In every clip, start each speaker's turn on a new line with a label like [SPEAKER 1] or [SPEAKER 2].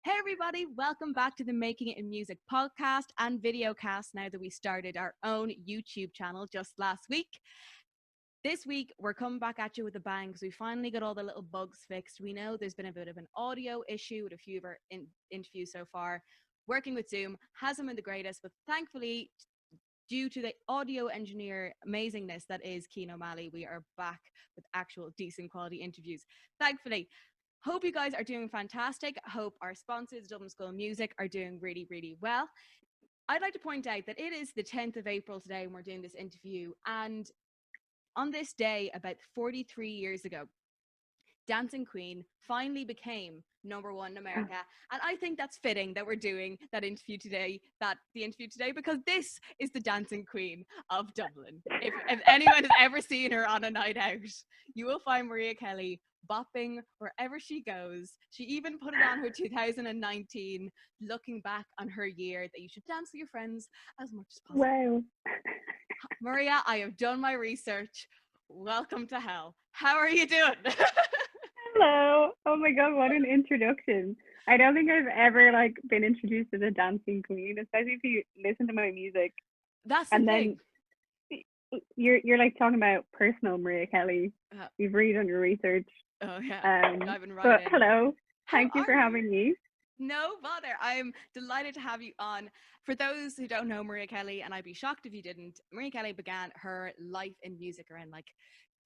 [SPEAKER 1] Hey everybody, welcome back to the Making It in Music podcast and videocast now that we started our own YouTube channel just last week. This week, we're coming back at you with a bang because we finally got all the little bugs fixed. We know there's been a bit of an audio issue with a few of our interviews so far. Working with Zoom hasn't been the greatest, but thankfully, due to the audio engineer amazingness that is Keen O'Malley, we are back with actual decent quality interviews. Thankfully. Hope you guys are doing fantastic. Hope our sponsors, Dublin School of Music, are doing really, really well. I'd like to point out that it is the 10th of April today when we're doing this interview. And on this day, about 43 years ago, Dancing Queen finally became #1 in America. And I think that's fitting that we're doing the interview today, because this is the Dancing Queen of Dublin. If anyone has ever seen her on a night out, you will find Maria Kelly bopping wherever she goes. She even put it on her 2019, looking back on her year, that you should dance with your friends as much as possible.
[SPEAKER 2] Wow.
[SPEAKER 1] Maria, I have done my research. Welcome to hell. How are you doing?
[SPEAKER 2] Hello. Oh my god, what an introduction. I don't think I've ever been introduced as a dancing queen, especially if you listen to my music.
[SPEAKER 1] That's the thing.
[SPEAKER 2] You're like talking about personal Maria Kelly. You've really done your research.
[SPEAKER 1] Oh yeah. I've been right
[SPEAKER 2] but
[SPEAKER 1] in.
[SPEAKER 2] hello. Thank you for having me.
[SPEAKER 1] No bother. I'm delighted to have you on. For those who don't know Maria Kelly, and I'd be shocked if you didn't, Maria Kelly began her life in music around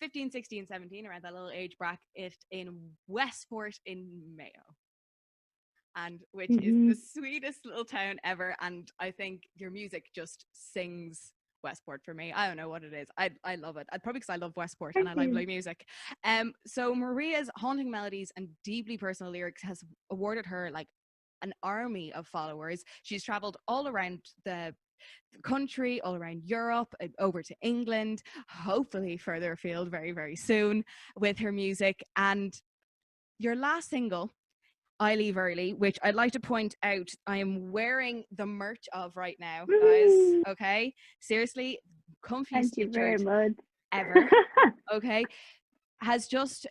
[SPEAKER 1] 15, 16, 17, around that little age bracket in Westport in Mayo. And which is the sweetest little town ever. And I think your music just sings Westport for me. I don't know what it is. I love it. Probably because I love Westport and I like music. So Maria's haunting melodies and deeply personal lyrics has awarded her an army of followers. She's traveled all around the country, all around Europe, over to England, hopefully further afield very, very soon with her music. And your last single, I Leave Early, which I'd like to point out, I am wearing the merch of right now, guys. Okay, seriously, comfiest
[SPEAKER 2] Thank you very much.
[SPEAKER 1] ever. Okay, is just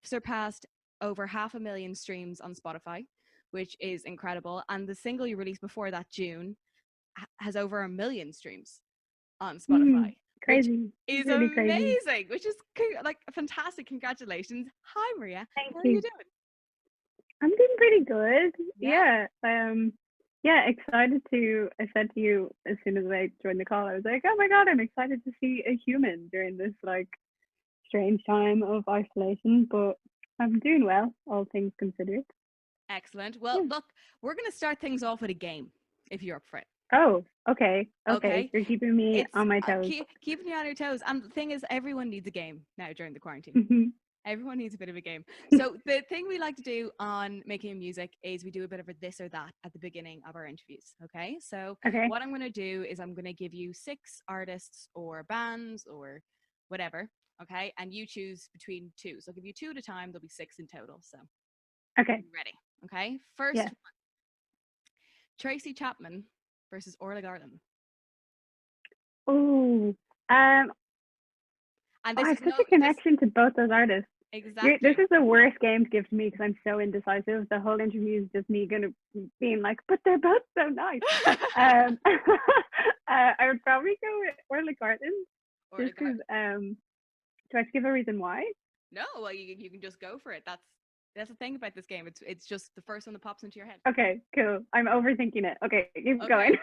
[SPEAKER 1] surpassed over 500,000 streams on Spotify, which is incredible. And the single you released before that, June, has over 1 million streams on Spotify.
[SPEAKER 2] Crazy.
[SPEAKER 1] Which is
[SPEAKER 2] really
[SPEAKER 1] amazing.
[SPEAKER 2] Crazy.
[SPEAKER 1] Which is fantastic. Congratulations. Hi, Maria.
[SPEAKER 2] Thank
[SPEAKER 1] How
[SPEAKER 2] you.
[SPEAKER 1] are you doing?
[SPEAKER 2] I'm doing pretty good. Yeah. Excited to. I said to you as soon as I joined the call, I was like, oh my god, I'm excited to see a human during this strange time of isolation. But I'm doing well, all things considered.
[SPEAKER 1] Excellent. Well, look, we're going to start things off with a game, if you're up for it.
[SPEAKER 2] Oh, okay. You're keeping me on my toes.
[SPEAKER 1] Keeping you on your toes. And the thing is, everyone needs a game now during the quarantine. Everyone needs a bit of a game. So the thing we like to do on Making Music is we do a bit of a this or that at the beginning of our interviews. Okay. So what I'm going to do is I'm going to give you 6 artists or bands or whatever. Okay. And you choose between 2. So I'll give you 2 at a time. There'll be 6 in total. So
[SPEAKER 2] okay.
[SPEAKER 1] Ready. Okay. First one. Tracy Chapman versus Orla Garland.
[SPEAKER 2] Oh, and I have such a connection to both those artists.
[SPEAKER 1] Exactly.
[SPEAKER 2] This is the worst game to give to me because I'm so indecisive. The whole interview is just me being like, but they're both so nice. I would probably go with Orla Garland. Just because, do I have to give a reason why?
[SPEAKER 1] No, well, you can just go for it. That's the thing about this game. It's just the first one that pops into your head.
[SPEAKER 2] Okay, cool. I'm overthinking it. Okay, keep going.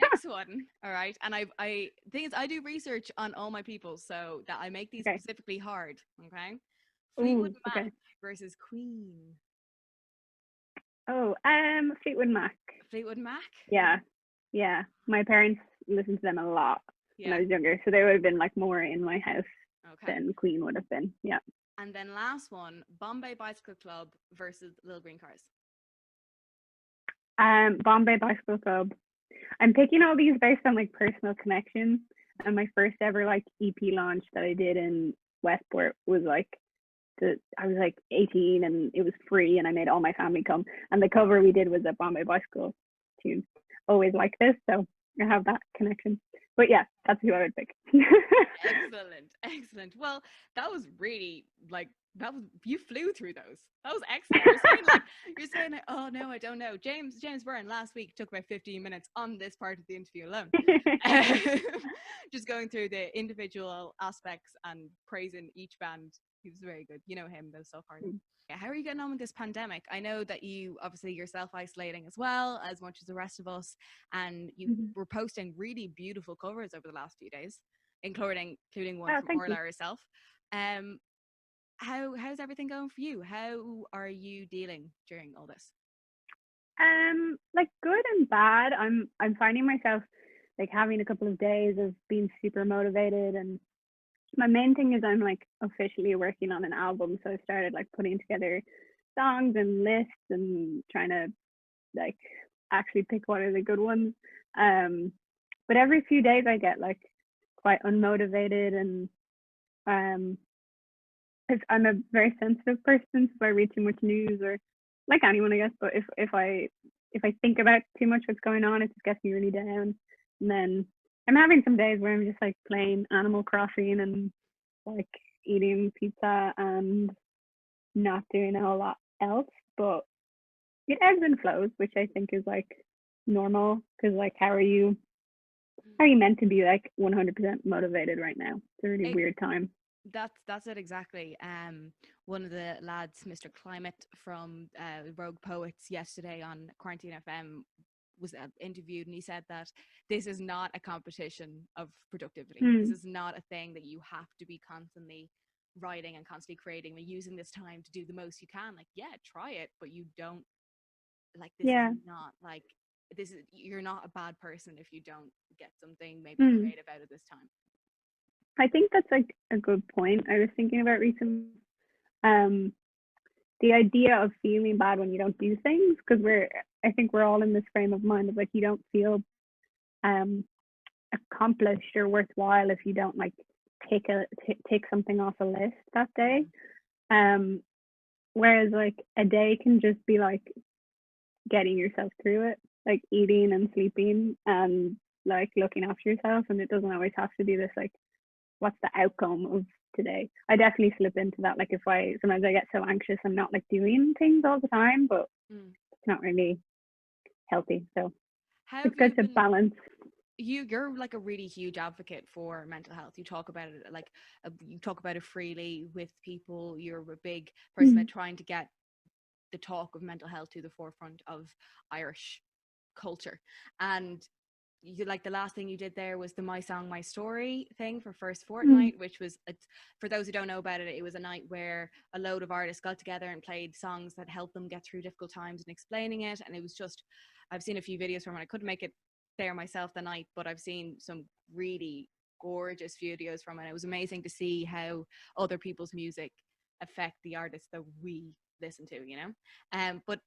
[SPEAKER 1] Next one. All right. And the thing is, I do research on all my people so that I make these specifically hard. Okay. Fleetwood Mac versus Queen.
[SPEAKER 2] Oh, Fleetwood Mac.
[SPEAKER 1] Fleetwood Mac?
[SPEAKER 2] Yeah. My parents listened to them a lot when I was younger, so they would have been more in my house than Queen would have been. Yeah.
[SPEAKER 1] And then last one, Bombay Bicycle Club versus Little Green Cars.
[SPEAKER 2] Bombay Bicycle Club. I'm picking all these based on personal connections, and my first ever EP launch that I did in Westport was I was 18 and it was free and I made all my family come, and the cover we did was a Bombay Bicycle tune. Always like this, so I have that connection. But yeah, that's who I would pick.
[SPEAKER 1] Excellent. Well, that was really like you flew through those. That was excellent. You're saying like, oh no, I don't know. James Byrne last week took about 15 minutes on this part of the interview alone. Just going through the individual aspects and praising each band. He was very good. You know him, those so far. How are you getting on with this pandemic? I know that you obviously you're self-isolating as well as much as the rest of us, and you were posting really beautiful covers over the last few days, including one from Orla herself. How's everything going for you? How are you dealing during all this?
[SPEAKER 2] Like good and bad. I'm finding myself like having a couple of days of being super motivated, and my main thing is I'm like officially working on an album, so I started like putting together songs and lists and trying to like actually pick what are the good ones. But every few days I get like quite unmotivated, and I'm a very sensitive person, so if I read too much news, or like anyone I guess, but if I think about too much what's going on, it just gets me really down. And then I'm having some days where I'm just like playing Animal Crossing and like eating pizza and not doing a whole lot else. But it ebbs and flows, which I think is like normal, because like how are you meant to be like 100% motivated right now? It's a really weird time.
[SPEAKER 1] That's it exactly. One of the lads, Mr. Climate from Rogue Poets, yesterday on Quarantine FM was interviewed, and he said that this is not a competition of productivity. This is not a thing that you have to be constantly writing and constantly creating and using this time to do the most you can. Like, yeah, try it, but you don't like this is not like this is you're not a bad person if you don't get something maybe creative out of this time.
[SPEAKER 2] I think that's like a good point. I was thinking about recently, the idea of feeling bad when you don't do things, because I think we're all in this frame of mind of like you don't feel accomplished or worthwhile if you don't like take something off a list that day. Whereas like a day can just be like getting yourself through it, like eating and sleeping and like looking after yourself, and it doesn't always have to be this like what's the outcome of today. I definitely slip into that. Like if sometimes I get so anxious, I'm not like doing things all the time, but it's not really healthy. So it's good to balance.
[SPEAKER 1] You're like a really huge advocate for mental health. You talk about it like you talk about it freely with people. You're a big person at trying to get the talk of mental health to the forefront of Irish culture. And you like the last thing you did there was the My Song My Story thing for First Fortnight, which was for those who don't know about it, it was a night where a load of artists got together and played songs that helped them get through difficult times and explaining it. And it was just, I've seen a few videos from it. I couldn't make it there myself the night, but I've seen some really gorgeous videos from it. It was amazing to see how other people's music affect the artists that we listen to, you know. But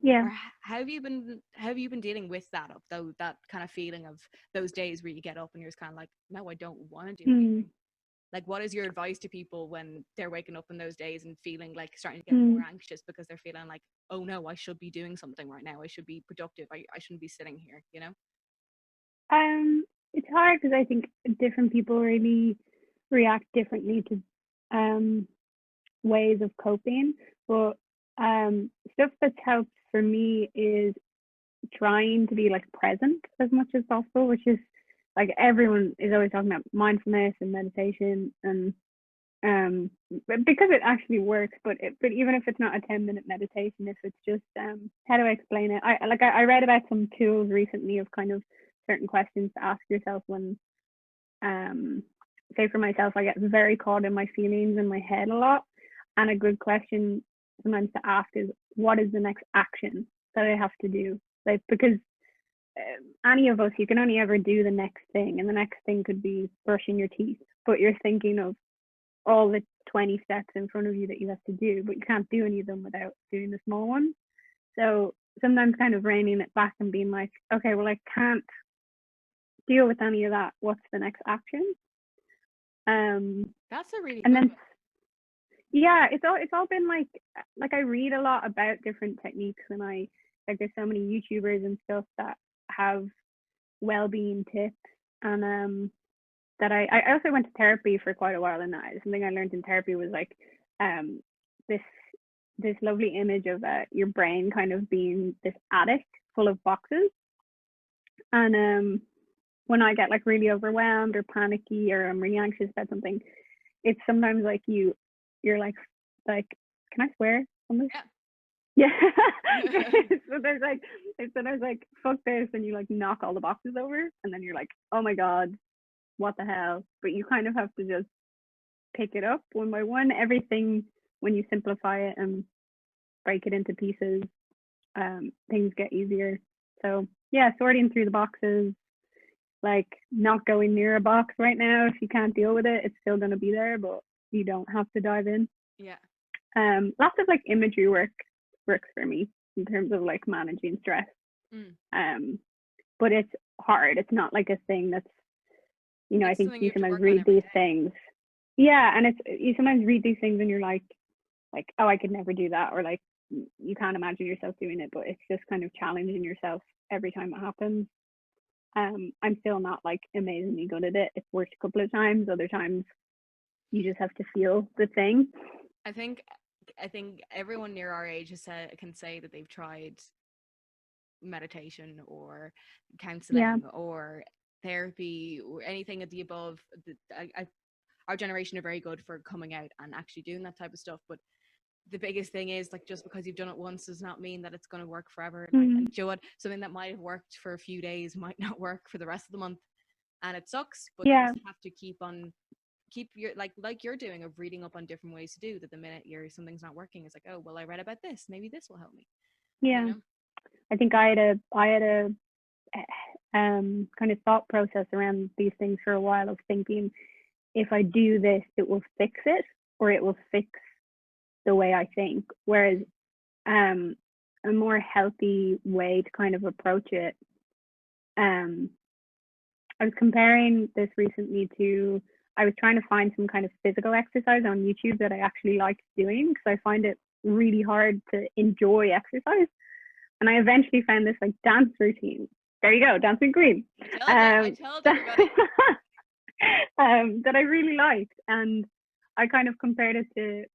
[SPEAKER 1] how have you been dealing with that though, that kind of feeling of those days where you get up and you're just kind of like, no, I don't want to do anything? Like, what is your advice to people when they're waking up in those days and feeling like starting to get more anxious because they're feeling like, oh no, I should be doing something right now, I should be productive, I shouldn't be sitting here, you know?
[SPEAKER 2] It's hard because I think different people really react differently to ways of coping, but stuff that's helped for me is trying to be like present as much as possible, which is like everyone is always talking about mindfulness and meditation, and because it actually works, but even if it's not a 10-minute meditation, if it's just how do I explain it? I read about some tools recently of kind of certain questions to ask yourself when say for myself, I get very caught in my feelings in my head a lot, and a good question sometimes to ask is, what is the next action that I have to do? Like, because any of us, you can only ever do the next thing, and the next thing could be brushing your teeth, but you're thinking of all the 20 steps in front of you that you have to do, but you can't do any of them without doing the small ones. So sometimes kind of reining it back and being like, okay, well, I can't deal with any of that. What's the next action?
[SPEAKER 1] That's a really
[SPEAKER 2] and
[SPEAKER 1] good
[SPEAKER 2] then
[SPEAKER 1] one.
[SPEAKER 2] Yeah, it's all been like I read a lot about different techniques, and there's so many YouTubers and stuff that have well-being tips, and that I also went to therapy for quite a while, and something I learned in therapy was like um this this lovely image of your brain kind of being this attic full of boxes. And when I get like really overwhelmed or panicky or I'm really anxious about something, it's sometimes like you're like can I swear on this?
[SPEAKER 1] Yeah.
[SPEAKER 2] Yeah. So there's like sometimes like fuck this, and you like knock all the boxes over, and then you're like, oh my god, what the hell? But you kind of have to just pick it up one by one. Everything, when you simplify it and break it into pieces, things get easier. So yeah, sorting through the boxes, like not going near a box right now if you can't deal with it. It's still going to be there, but you don't have to dive in.
[SPEAKER 1] Yeah.
[SPEAKER 2] Lots of like imagery works for me in terms of like managing stress. But it's hard. It's not like a thing that's, you know,
[SPEAKER 1] It's
[SPEAKER 2] I think
[SPEAKER 1] something
[SPEAKER 2] you
[SPEAKER 1] have to
[SPEAKER 2] sometimes
[SPEAKER 1] work on
[SPEAKER 2] read
[SPEAKER 1] every
[SPEAKER 2] these
[SPEAKER 1] day.
[SPEAKER 2] things. Yeah, and it's you sometimes read these things and you're like, oh, I could never do that, or like you can't imagine yourself doing it, but it's just kind of challenging yourself every time it happens. I'm still not like amazingly good at it. It's worked a couple of times. Other times you just have to feel the thing.
[SPEAKER 1] I think everyone near our age can say that they've tried meditation or
[SPEAKER 2] Yeah.
[SPEAKER 1] counseling or therapy or anything of the above. Our generation are very good for coming out and actually doing that type of stuff, but the biggest thing is like just because you've done it once does not mean that it's going to work forever. Like, and you know what, something that might have worked for a few days might not work for the rest of the month, and it sucks, but you
[SPEAKER 2] Yeah.
[SPEAKER 1] just have to keep your like you're doing, of reading up on different ways to do that. The minute something's not working, it's like, oh well, I read about this, maybe this will help me.
[SPEAKER 2] Yeah.
[SPEAKER 1] You know?
[SPEAKER 2] I think I had a kind of thought process around these things for a while, of thinking, if I do this, it will fix it, or it will fix the way I think. Whereas a more healthy way to kind of approach it, I was comparing this recently to, I was trying to find some kind of physical exercise on YouTube that I actually liked doing, because I find it really hard to enjoy exercise. And I eventually found this like dance routine. There you go, dancing queen.
[SPEAKER 1] I told everybody.
[SPEAKER 2] That I really liked, and I kind of compared it to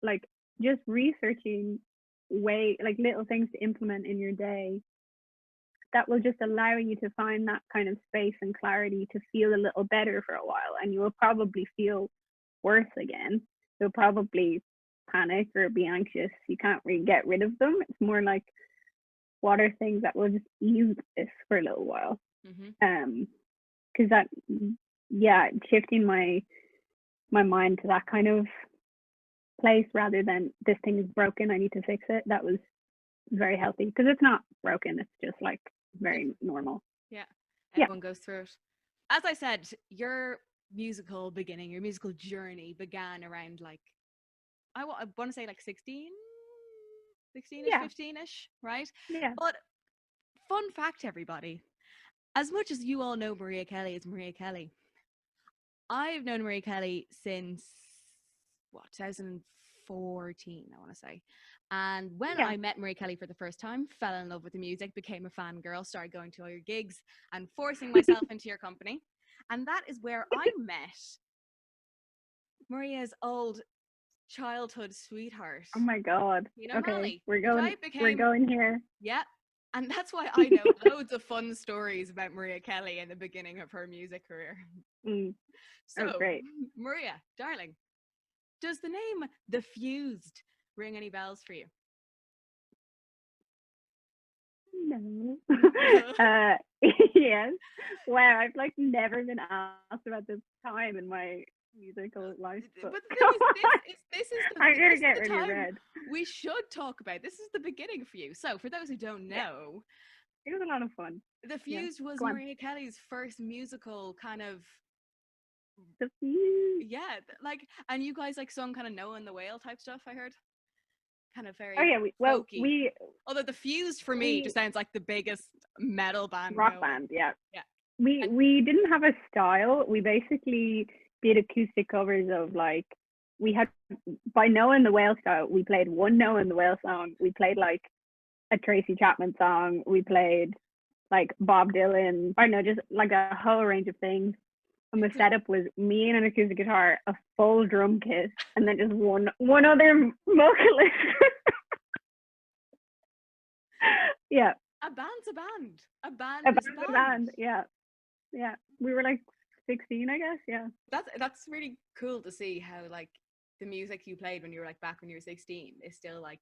[SPEAKER 2] like just researching like little things to implement in your day that will just allow you to find that kind of space and clarity to feel a little better for a while. And you will probably feel worse again. You'll probably panic or be anxious. You can't really get rid of them. It's more like, what are things that will just ease this for a little while? Because that, yeah, shifting my mind to that kind of place rather than this thing is broken, I need to fix it. That was very healthy, because it's not broken. It's just like very normal.
[SPEAKER 1] Yeah, everyone goes through it. As I said, your musical journey began around like I want to say like 16ish,
[SPEAKER 2] Yeah.
[SPEAKER 1] 15ish, right?
[SPEAKER 2] Yeah.
[SPEAKER 1] But fun fact, everybody, as much as you all know Maria Kelly as Maria Kelly, I've known Maria Kelly since 2014, I want to say. And when I met Maria Kelly for the first time, fell in love with the music, became a fangirl, started going to all your gigs and forcing myself into your company. And that is where I met Maria's old childhood sweetheart.
[SPEAKER 2] Oh my god.
[SPEAKER 1] You know,
[SPEAKER 2] Okay,
[SPEAKER 1] Molly.
[SPEAKER 2] we're going here.
[SPEAKER 1] Yeah. And that's why I know loads of fun stories about Maria Kelly in the beginning of her music career. So,
[SPEAKER 2] great.
[SPEAKER 1] Maria, darling, does the name The Fused ring any bells for you?
[SPEAKER 2] No. Yes. Wow, I've like never been asked about this time in my musical life.
[SPEAKER 1] But the thing is, this is the,
[SPEAKER 2] I'm gonna
[SPEAKER 1] this
[SPEAKER 2] get
[SPEAKER 1] is the
[SPEAKER 2] really
[SPEAKER 1] time
[SPEAKER 2] red.
[SPEAKER 1] we should talk about. This is the beginning for you. So, for those who don't know,
[SPEAKER 2] it was a lot of fun.
[SPEAKER 1] The Fused was Maria Kelly's first musical kind of.
[SPEAKER 2] The Fused.
[SPEAKER 1] Yeah, like, and you guys like sung kind of Noah and the Whale type stuff, I heard. Kind of very folky. Although The Fused for me just sounds like the biggest metal band.
[SPEAKER 2] Rock band, yeah.
[SPEAKER 1] Yeah.
[SPEAKER 2] We didn't have a style. We basically did acoustic covers of like, we had, by Noah and the Whale style, we played one Noah and the Whale song. We played like a Tracy Chapman song. We played like Bob Dylan. I don't know, just like a whole range of things. And the setup was me and an acoustic guitar, a full drum kit, and then just one other vocalist. Yeah.
[SPEAKER 1] A band's a band. A band
[SPEAKER 2] A
[SPEAKER 1] is a
[SPEAKER 2] band's a
[SPEAKER 1] band.
[SPEAKER 2] band. Yeah. Yeah. We were like 16, I guess. Yeah.
[SPEAKER 1] That's really cool to see how like the music you played when you were like back when you were 16 is still like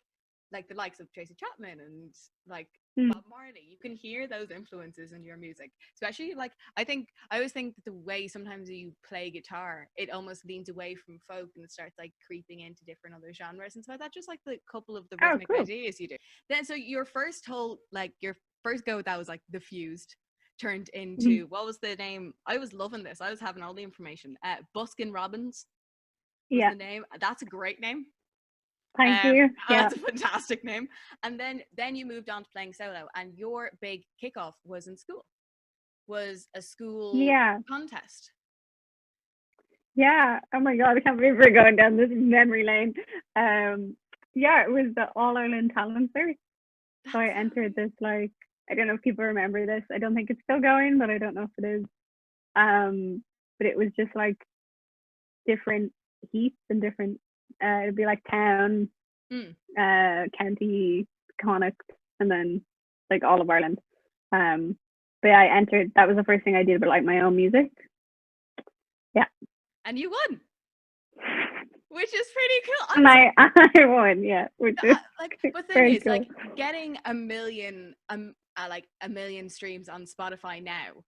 [SPEAKER 1] the likes of Tracy Chapman and like Bob Marley. You can hear those influences in your music, especially like I always think that the way sometimes you play guitar, it almost leans away from folk and it starts like creeping into different other genres and stuff like that. Just like the couple of the rhythmic
[SPEAKER 2] cool.
[SPEAKER 1] ideas you do. Then so your first go with that was like the Fused turned into what was the name? I was loving this. I was having all the information. Buskin Robbins was the name. That's a great name.
[SPEAKER 2] Thank you.
[SPEAKER 1] That's a fantastic name. And then you moved on to playing solo, and your big kickoff was in school. Was a school contest.
[SPEAKER 2] Yeah. Oh my God, I can't believe we're going down this memory lane. Yeah, it was the All Ireland Talent Search. So I entered this, like, I don't know if people remember this. I don't think it's still going, but I don't know if it is. But it was just like different heats and different. It'd be like town, county, Connacht, and then like all of Ireland. But yeah, I entered. That was the first thing I did, but like my own music. Yeah.
[SPEAKER 1] And you won. Which is pretty cool.
[SPEAKER 2] And I won, yeah. Which is
[SPEAKER 1] like, but the thing is, cool. Like, getting a million streams on Spotify now,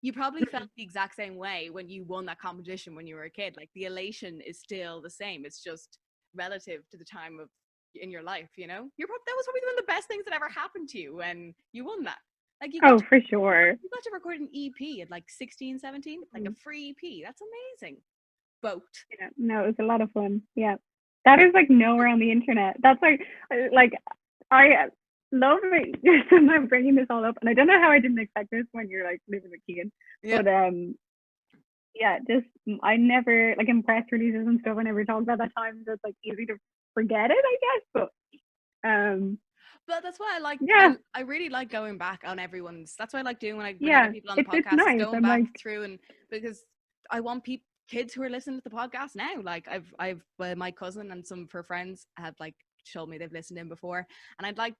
[SPEAKER 1] you probably felt the exact same way when you won that competition when you were a kid. Like, the elation is still the same. It's just relative to the time in your life, you know? That was probably one of the best things that ever happened to you when you won that. Like,
[SPEAKER 2] for sure.
[SPEAKER 1] You got to record an EP at like 16, 17, like a free EP. That's amazing. Boat.
[SPEAKER 2] Yeah, no, it was a lot of fun. Yeah, that is like nowhere on the internet. That's like I love it. I'm bringing this all up, and I don't know how I didn't expect this when you're like living with Keegan. Yeah. But yeah, just I never like in press releases and stuff. I never talked about that time, so it's like easy to forget it, I guess.
[SPEAKER 1] But that's why I like. Yeah, I really like going back on everyone's. That's what I like doing when I bring people on the podcast. Nice. Going back through and because I want kids who are listening to the podcast now. Like I've my cousin and some of her friends have like told me they've listened in before, and I'd like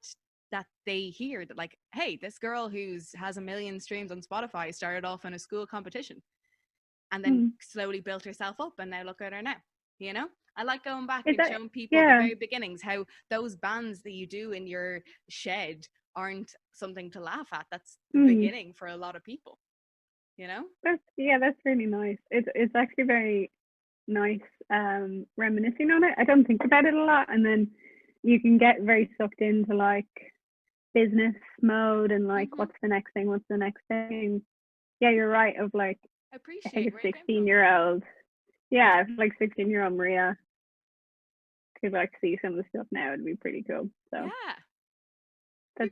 [SPEAKER 1] that they hear that like, hey, this girl has 1 million streams on Spotify started off in a school competition, and then slowly built herself up, and now look at her now. You know, I like going back and showing people the very beginnings how those bands that you do in your shed aren't something to laugh at. That's the beginning for a lot of people. You know,
[SPEAKER 2] that's really nice. It's actually very nice reminiscing on it. I don't think about it a lot, and then you can get very sucked into like business mode and like what's the next thing. Yeah, you're right, of like I think a 16-year-old like 16-year-old Maria could like see some of the stuff now. It'd be pretty cool. So that's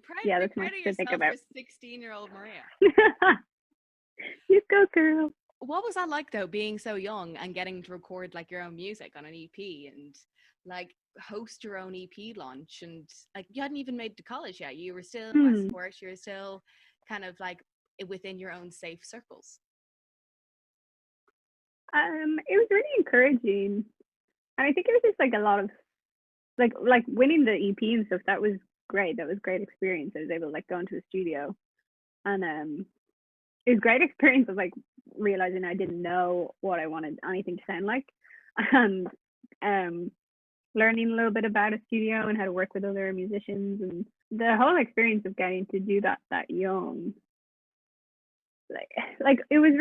[SPEAKER 2] nice to think about.
[SPEAKER 1] 16-year-old Maria.
[SPEAKER 2] You go, girl.
[SPEAKER 1] What was that like though, being so young and getting to record like your own music on an EP and like host your own EP launch, and like you hadn't even made it to college yet. You were still in Westport. You were still kind of like within your own safe circles.
[SPEAKER 2] It was really encouraging, and I think it was just like a lot of like winning the EP and stuff. That was great. That was great experience. I was able to like go into a studio, and it was great experience of like realizing I didn't know what I wanted anything to sound like, and learning a little bit about a studio and how to work with other musicians, and the whole experience of getting to do that young. Like it was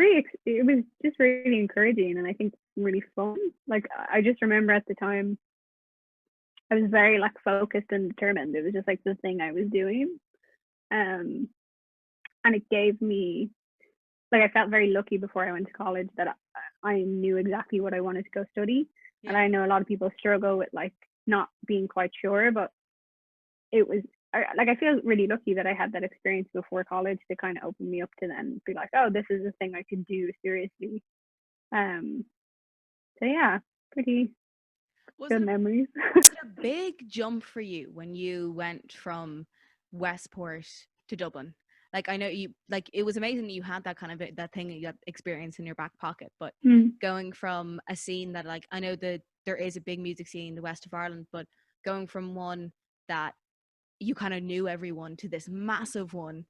[SPEAKER 2] just really encouraging, and I think really fun. Like I just remember at the time I was very like focused and determined. It was just like the thing I was doing, and it gave me like I felt very lucky before I went to college that I knew exactly what I wanted to go study. And I know a lot of people struggle with like not being quite sure, but it was I feel really lucky that I had that experience before college to kind of open me up to then be like, oh, this is a thing I could do seriously. So yeah, pretty good memories.
[SPEAKER 1] Was it a big jump for you when you went from Westport to Dublin? like I know you, like it was amazing that you had that kind of that thing, that experience in your back pocket, but going from a scene that, like, I know that there is a big music scene in the west of Ireland, but going from one that you kind of knew everyone to this massive one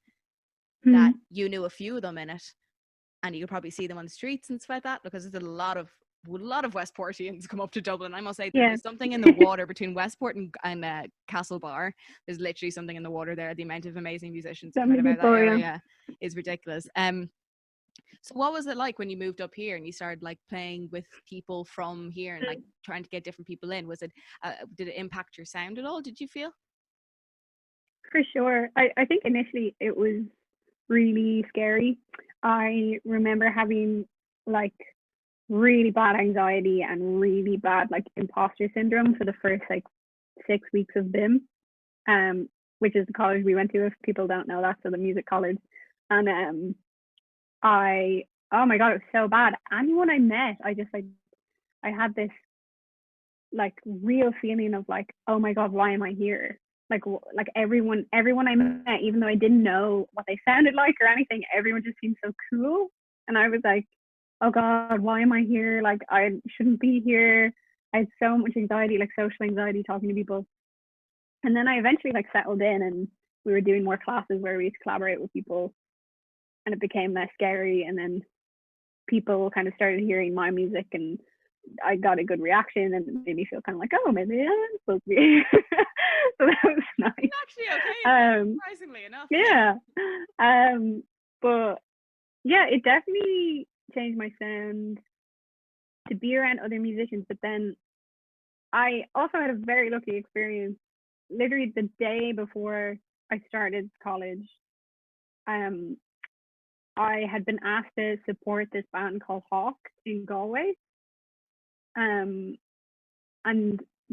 [SPEAKER 1] that you knew a few of them in it, and you could probably see them on the streets and stuff like that, because there's a lot of Westportians come up to Dublin. I must say there's something in the water between Westport and Castlebar. There's literally something in the water there. The amount of amazing musicians coming about that area is ridiculous. So what was it like when you moved up here and you started like playing with people from here and like trying to get different people in? Was it did it impact your sound at all, did you feel?
[SPEAKER 2] For sure. I think initially it was really scary. I remember having like really bad anxiety and really bad like imposter syndrome for the first like 6 weeks of BIM, which is the college we went to, if people don't know that, so the music college. And oh my god, it was so bad. Anyone I met, I just like, I had this like real feeling of like, oh my god, why am I here? Like everyone I met, even though I didn't know what they sounded like or anything, everyone just seemed so cool. And I was like, oh god, why am I here? Like, I shouldn't be here. I had so much anxiety, like social anxiety, talking to people. And then I eventually like settled in, and we were doing more classes where we used to collaborate with people, and it became less scary. And then people kind of started hearing my music, and I got a good reaction, and it made me feel kind of like, oh, maybe I'm supposed to be here. So that was nice.
[SPEAKER 1] Actually, okay, surprisingly enough.
[SPEAKER 2] Yeah. But yeah, it definitely changed my sound to be around other musicians. But then I also had a very lucky experience. Literally the day before I started college, I had been asked to support this band called Hawk in Galway. And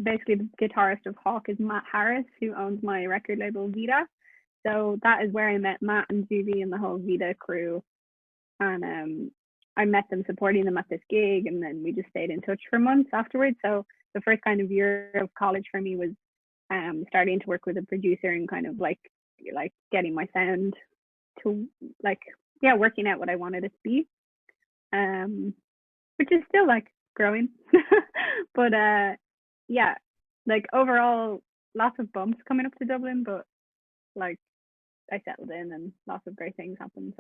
[SPEAKER 2] basically the guitarist of Hawk is Matt Harris, who owns my record label Vita. So that is where I met Matt and Judy and the whole Vita crew. And I met them supporting them at this gig, and then we just stayed in touch for months afterwards. So the first kind of year of college for me was starting to work with a producer and kind of like getting my sound to like, yeah, working out what I wanted it to be, which is still like growing. But yeah, like overall lots of bumps coming up to Dublin, but like I settled in and lots of great things happened.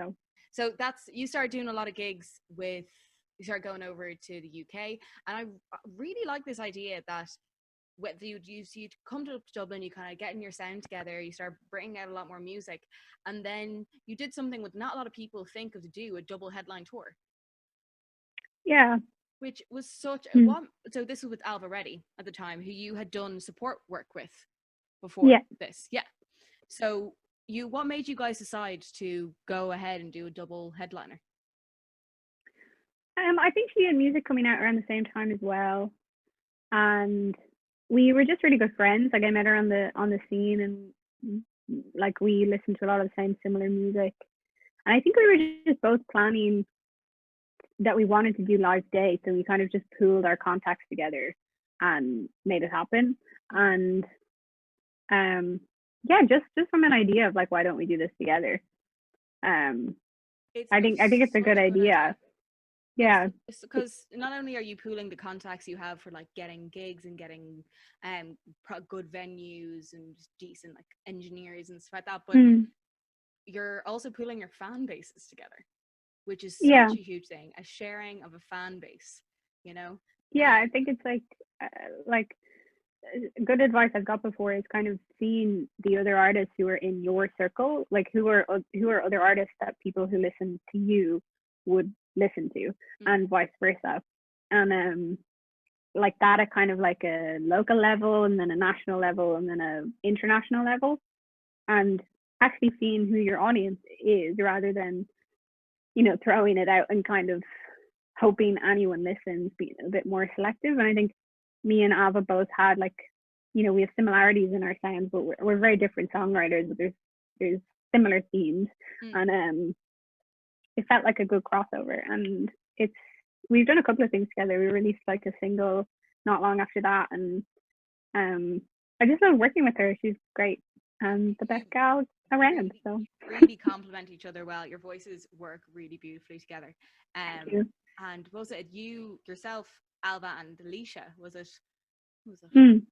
[SPEAKER 1] So that's, you started doing a lot of gigs with, you started going over to the UK, and I really like this idea that whether you'd come to Dublin, you kind of getting your sound together, you start bringing out a lot more music, and then you did something with not a lot of people think of to do, a double headline tour.
[SPEAKER 2] Yeah.
[SPEAKER 1] Which was such a one. So this was with Alva Reddy at the time, who you had done support work with before this. Yeah. So what made you guys decide to go ahead and do a double headliner?
[SPEAKER 2] I think she had music coming out around the same time as well, and we were just really good friends. Like I met her on the scene, and like we listened to a lot of the same similar music, and I think we were just both planning that we wanted to do live dates, and we kind of just pooled our contacts together and made it happen. And yeah, just from an idea of like, why don't we do this together? I think it's a good idea. Yeah,
[SPEAKER 1] because not only are you pooling the contacts you have for like getting gigs and getting good venues and decent like engineers and stuff like that, but you're also pooling your fan bases together, which is such a huge thing, a sharing of a fan base, you know?
[SPEAKER 2] Yeah, I think it's like good advice I've got before is kind of seeing the other artists who are in your circle, like who are other artists that people who listen to you would listen to, and vice versa. And like that at kind of like a local level, and then a national level, and then a international level, and actually seeing who your audience is rather than, you know, throwing it out and kind of hoping anyone listens, being a bit more selective. And I think me and Ava both had like, you know, we have similarities in our sounds, but we're very different songwriters, but there's similar themes. And it felt like a good crossover. And we've done a couple of things together. We released like a single not long after that, and I just love working with her. She's great and the best gal. around.
[SPEAKER 1] really,
[SPEAKER 2] So
[SPEAKER 1] really complement each other well. Your voices work really beautifully together.
[SPEAKER 2] thank you.
[SPEAKER 1] And was it you yourself, Alba and Alicia? Was it? Was it?
[SPEAKER 2] Mm.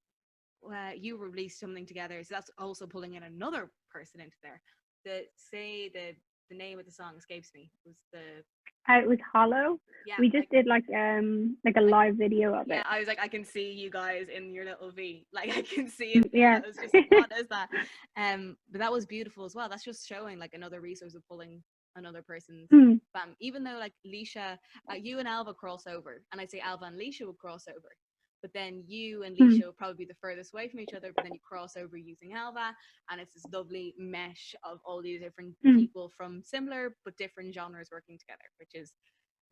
[SPEAKER 1] You released something together, so that's also pulling in another person into there. The name of the song escapes me. It was the
[SPEAKER 2] It was Hollow.
[SPEAKER 1] yeah,
[SPEAKER 2] We just
[SPEAKER 1] like
[SPEAKER 2] did like a
[SPEAKER 1] I
[SPEAKER 2] live video of
[SPEAKER 1] yeah,
[SPEAKER 2] it.
[SPEAKER 1] I was like, I can see you guys in your little V. Like I can see it now.
[SPEAKER 2] Yeah.
[SPEAKER 1] I was just like, what is that? But that was beautiful as well. That's just showing like another resource of pulling another person's
[SPEAKER 2] Mm.
[SPEAKER 1] even though like Leisha, you and Alva cross over, and I'd say Alva and Leisha would cross over. But then you and
[SPEAKER 2] Mm.
[SPEAKER 1] Leisha would probably be the furthest away from each other, but then you cross over using Alva, and it's this lovely mesh of all these different
[SPEAKER 2] Mm.
[SPEAKER 1] people from similar but different genres working together, which is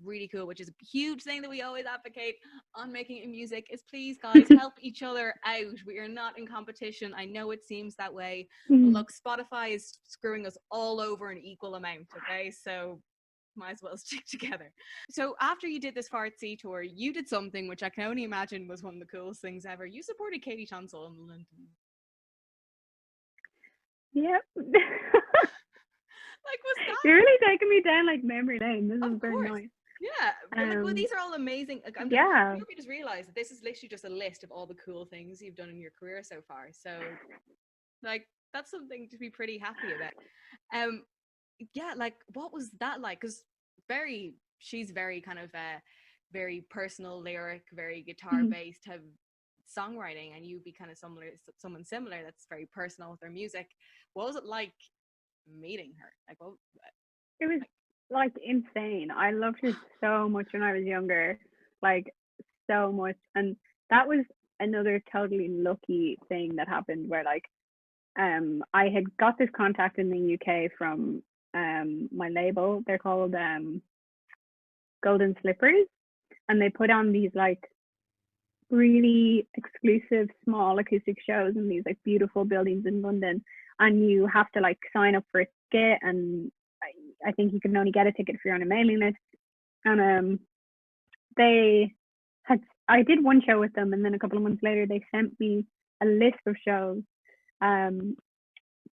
[SPEAKER 1] really cool, which is a huge thing that we always advocate on making it in music is please guys help each other out. We are not in competition. I know it seems that way, but
[SPEAKER 2] Mm.
[SPEAKER 1] look, Spotify is screwing us all over an equal amount, okay? So might as well stick together. So after you did this Fartsy tour, you did something which I can only imagine was one of the coolest things ever. You supported Katie Tunstall in London.
[SPEAKER 2] Yep.
[SPEAKER 1] Like, was that?
[SPEAKER 2] You're really taking me down like memory lane. This is
[SPEAKER 1] Of
[SPEAKER 2] very
[SPEAKER 1] course.
[SPEAKER 2] nice.
[SPEAKER 1] Yeah, but like, well, these are all amazing. Like, I'm
[SPEAKER 2] Yeah.
[SPEAKER 1] sure you just realized that this is literally just a list of all the cool things you've done in your career so far. So, like, that's something to be pretty happy about. Um, yeah, like, what was that like? Because she's very kind of very personal lyric, very guitar
[SPEAKER 2] Mm.
[SPEAKER 1] based type of songwriting, and you'd be kind of someone similar that's very personal with their music. What was it like meeting her? Like, what?
[SPEAKER 2] It was like insane. I loved her so much when I was younger, like so much. And that was another totally lucky thing that happened where like I had got this contact in the UK from my label. They're called Golden Slippers, and they put on these like really exclusive small acoustic shows in these like beautiful buildings in London, and you have to like sign up for a ticket, and I think you can only get a ticket if you're on a mailing list. And they had I did one show with them, and then a couple of months later they sent me a list of shows um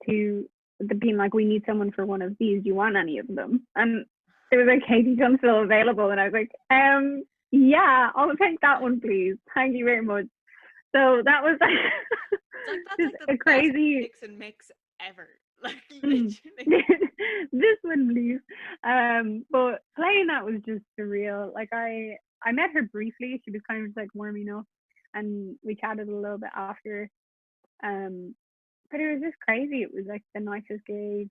[SPEAKER 2] to being like, we need someone for one of these. Do you want any of them? And there was like Katie Tunstall available, and I was like, yeah, I'll take that one, please. Thank you very much. So that was
[SPEAKER 1] Like that's
[SPEAKER 2] just
[SPEAKER 1] like the
[SPEAKER 2] a
[SPEAKER 1] best
[SPEAKER 2] crazy
[SPEAKER 1] mix ever. Like
[SPEAKER 2] mm,
[SPEAKER 1] literally.
[SPEAKER 2] this one, please. But playing that was just surreal. Like I met her briefly. She was kind of just like warming up, and we chatted a little bit after. Um, but it was just crazy. It was like the nicest gig.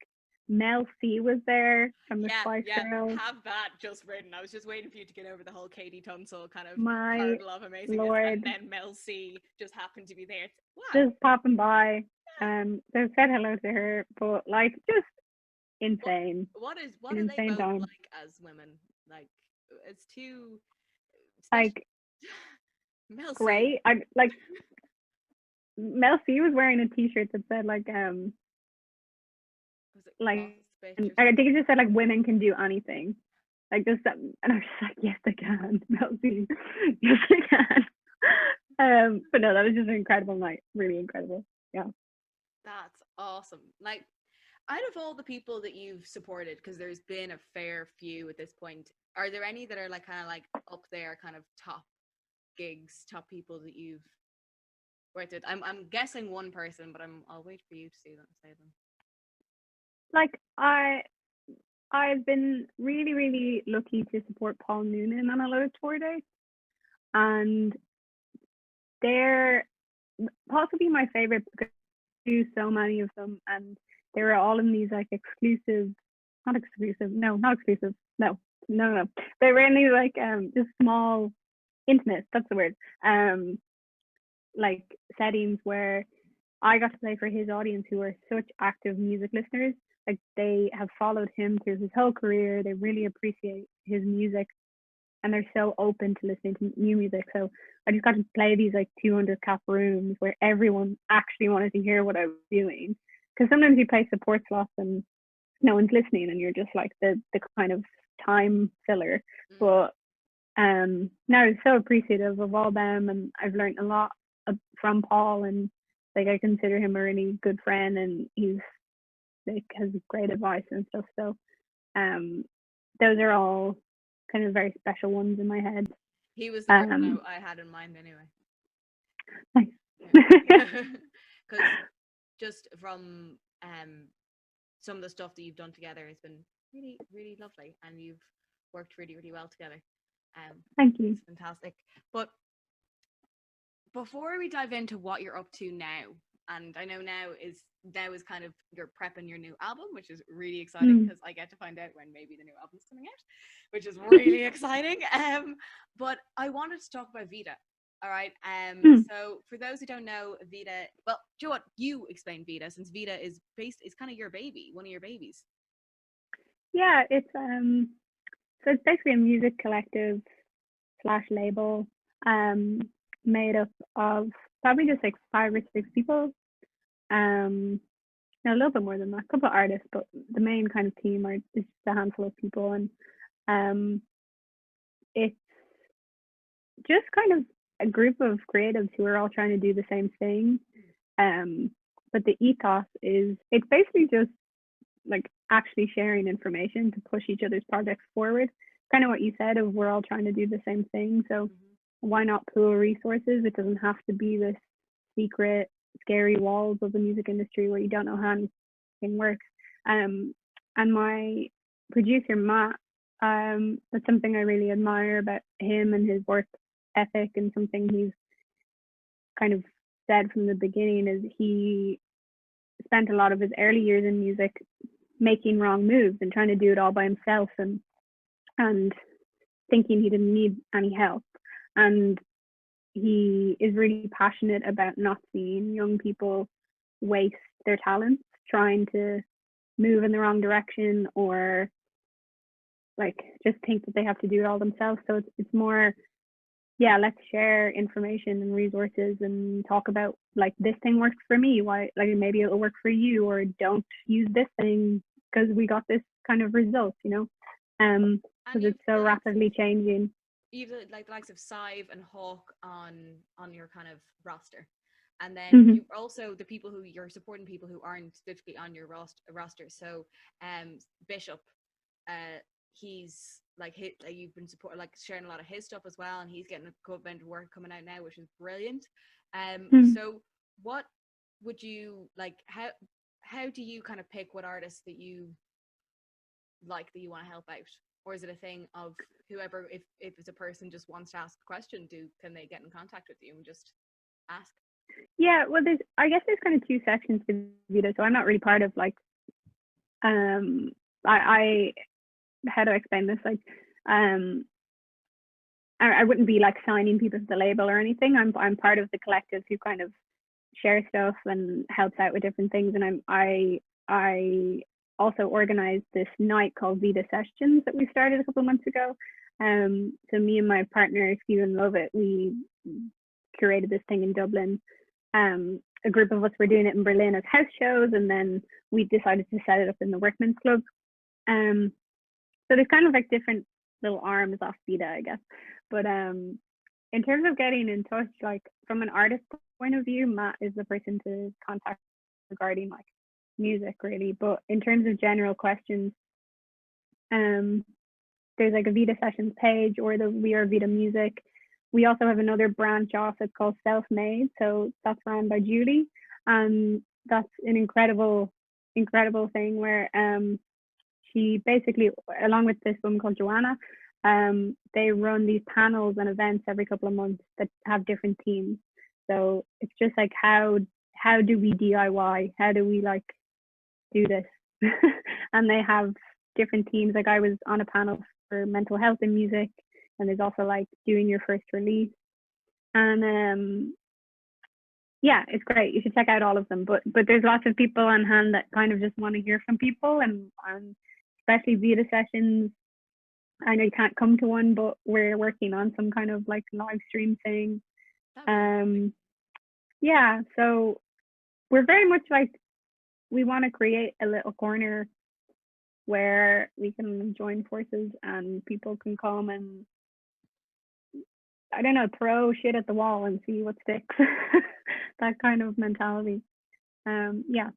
[SPEAKER 2] Mel C was there from the
[SPEAKER 1] Yeah,
[SPEAKER 2] Spice
[SPEAKER 1] yeah.
[SPEAKER 2] Girls.
[SPEAKER 1] Have that just written. I was just waiting for you to get over the whole Katie Tunstall kind of
[SPEAKER 2] My
[SPEAKER 1] hurdle of amazingness, and
[SPEAKER 2] lord,
[SPEAKER 1] then Mel C just happened to be there. Wow.
[SPEAKER 2] just popping by.
[SPEAKER 1] Yeah.
[SPEAKER 2] So said hello to her, but like just
[SPEAKER 1] What
[SPEAKER 2] insane,
[SPEAKER 1] what
[SPEAKER 2] an
[SPEAKER 1] are they
[SPEAKER 2] insane
[SPEAKER 1] both
[SPEAKER 2] time.
[SPEAKER 1] like as women? Like it's too especially
[SPEAKER 2] Like
[SPEAKER 1] Mel C.
[SPEAKER 2] great. I like Mel C was wearing a T-shirt that said
[SPEAKER 1] Was it
[SPEAKER 2] like,
[SPEAKER 1] boss bitch
[SPEAKER 2] and
[SPEAKER 1] or
[SPEAKER 2] I
[SPEAKER 1] something?
[SPEAKER 2] think it just said like women can do anything, like just and I was just like, yes, they can, Mel C, yes, they can. But no, that was just an incredible night, really incredible. Yeah.
[SPEAKER 1] That's awesome. Like out of all the people that you've supported, because there's been a fair few at this point, are there any that are like kind of like up there, kind of top gigs, top people that you've worked with? I'm guessing one person, but I'll wait for you to say them.
[SPEAKER 2] Like I've been really, really lucky to support Paul Noonan on a lot of tour dates, and they're possibly my favorite because I do so many of them, and they were all in these like exclusive, not exclusive, no, not exclusive, no, no, no. They were in these like just small, intimate. That's the word. Like settings where I got to play for his audience who are such active music listeners. Like they have followed him through his whole career. They really appreciate his music, and they're so open to listening to new music. So I just got to play these like 200 cap rooms where everyone actually wanted to hear what I was doing. Because sometimes you play support slots and no one's listening, and you're just like the kind of time filler.
[SPEAKER 1] Mm.
[SPEAKER 2] But no, I was so appreciative of all them, and I've learned a lot from Paul, and like I consider him a really good friend, and he's like has great advice and stuff. So those are all kind of very special ones in my head.
[SPEAKER 1] He was the person I had in mind anyway.
[SPEAKER 2] Nice.
[SPEAKER 1] Because just from some of the stuff that you've done together has been really, really lovely, and you've worked really, really well together.
[SPEAKER 2] Thank you.
[SPEAKER 1] It's fantastic. But before we dive into what you're up to now, and I know now is kind of you're prepping your new album, which is really exciting because I get to find out when maybe the new album's coming out, which is really exciting. But I wanted to talk about Vita. All right. So for those who don't know, Vita, well, do you know what? You explain Vita, since Vita is kind of your baby, one of your babies.
[SPEAKER 2] Yeah, it's so it's basically a music collective / label, made up of probably just like 5 or 6 people. A little bit more than that, a couple of artists, but the main kind of team is just a handful of people, and it's just kind of a group of creatives who are all trying to do the same thing. But the ethos is, it's basically just like actually sharing information to push each other's projects forward. Kind of what you said of we're all trying to do the same thing. So why not pool resources? It doesn't have to be this secret, scary walls of the music industry where you don't know how anything works. And my producer, Matt, that's something I really admire about him and his work ethic, and something he's kind of said from the beginning is he spent a lot of his early years in music making wrong moves and trying to do it all by himself, and thinking he didn't need any help. And he is really passionate about not seeing young people waste their talents trying to move in the wrong direction, or like just think that they have to do it all themselves. So it's more, yeah, let's share information and resources and talk about like this thing works for me, why, like maybe it'll work for you, or don't use this thing because we got this kind of result, because it's so rapidly changing.
[SPEAKER 1] Even like the likes of Sive and Hawk on your kind of roster, and then you also the people who you're supporting, people who aren't specifically on your roster. So Bishop, he's like you've been supporting, like sharing a lot of his stuff as well, and he's getting a good amount of work coming out now, which is brilliant. So what would you like, how do you kind of pick what artists that you like, that you want to help out? Or is it a thing of whoever, if it's a person just wants to ask a question, can they get in contact with you and just ask?
[SPEAKER 2] Yeah, well, I guess there's kind of 2 sections to Vita, so I'm not really part of like I how do I explain this? Like I wouldn't be like signing people to the label or anything. I'm part of the collective who kind of share stuff and helps out with different things, and I also organized this night called Vita Sessions that we started a couple of months ago. So me and my partner Stephen Lovett, we curated this thing in Dublin. A group of us were doing it in Berlin as house shows, and then we decided to set it up in the Workmen's Club. So there's kind of like different little arms off Vita, I guess. But in terms of getting in touch, like from an artist point of view, Matt is the person to contact regarding like music, really. But in terms of general questions, there's like a Vita Sessions page, or the We Are Vita Music. We also have another branch off. It's called Self Made, so that's run by Julie, and that's an incredible thing where she basically, along with this woman called Joanna, they run these panels and events every couple of months that have different themes. So it's just like how do we DIY? How do we like do this? And they have different themes. Like I was on a panel for mental health in music, and there's also like doing your first release. And yeah, it's great. You should check out all of them. But there's lots of people on hand that kind of just want to hear from people, and especially Vita Sessions. I know you can't come to one, but we're working on some kind of like live stream thing. Yeah, so we're very much like, we want to create a little corner where we can join forces and people can come and, I don't know, throw shit at the wall and see what sticks. That kind of mentality. Yeah.